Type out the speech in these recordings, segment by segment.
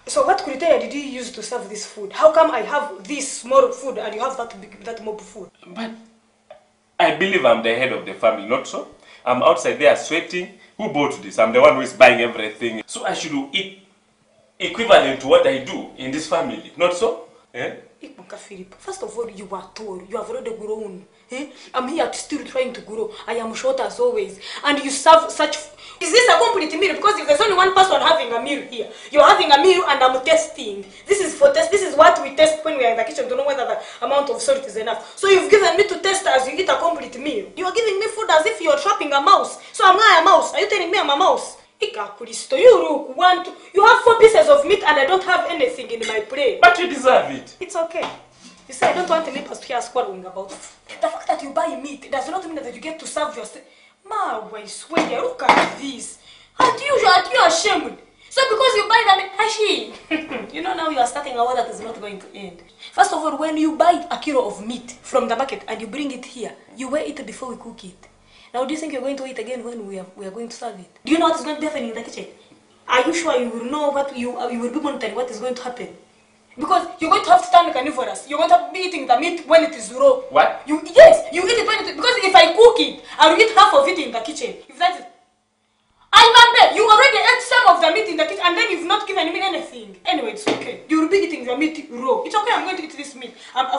So what criteria did you use to serve this food? How come I have this small food and you have that mob food? But I believe I'm the head of the family, not so? I'm outside there sweating. Who bought this? I'm the one who is buying everything. So I should eat equivalent to what I do in this family, not so? Eh? First of all, you are tall. You have already grown. Eh? I'm here still trying to grow. I am short as always. And you serve such... Is this a complete meal? Because if there's only one person having a meal here, you're having a meal and I'm testing. This is for test. This is what we test when we are in the kitchen to know whether the amount of salt is enough. So you've given me to test as you eat a complete meal. You are giving me food as if you're trapping a mouse. So am I a mouse? Are you telling me I'm a mouse? You have 4 pieces of meat and I don't have anything in my plate. But you deserve it. It's okay. You see, I don't want the neighbors to hear squabbling about it. The fact that you buy meat does not mean that you get to serve yourself. Ma, I swear, look at this. Aren't you ashamed? So because you buy the meat, Hashi, you know now you are starting a war that is not going to end. First of all, when you buy a kilo of meat from the market and you bring it here, you weigh it before we cook it. Now, do you think you're going to eat again when we are going to serve it? Do you know what is going to happen in the kitchen? Are you sure you will know what you will be monitoring what is going to happen? Because you're going to have to stand carnivorous. You're going to be eating the meat when it is raw. What? Yes, you eat it when it is... Because if I cook it, I will eat half of it in the kitchen. If that is... You already ate some of the meat in the kitchen and then you've not given me anything. Anyway, it's okay. You will be eating the meat raw. It's okay, I'm going to eat this meat.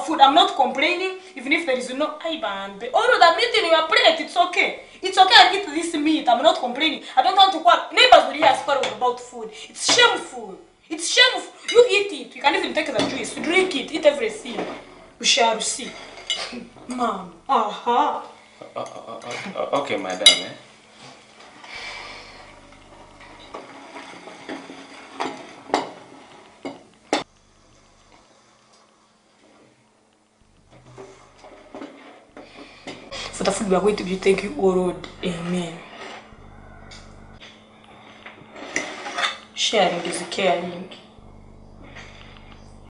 Food. I'm not complaining, even if there is no... All of the meat in your plate, it's okay. It's okay, I eat this meat. I'm not complaining. I don't want to quarrel. Neighbors will hear quarrel about food. It's shameful. It's shameful. You eat it. You can even take the juice. Drink it. Eat everything. We shall see. Mom. Aha. Okay, madam. Eh? For the food we are going to be, thank you, O Lord. Amen. Sharing is caring.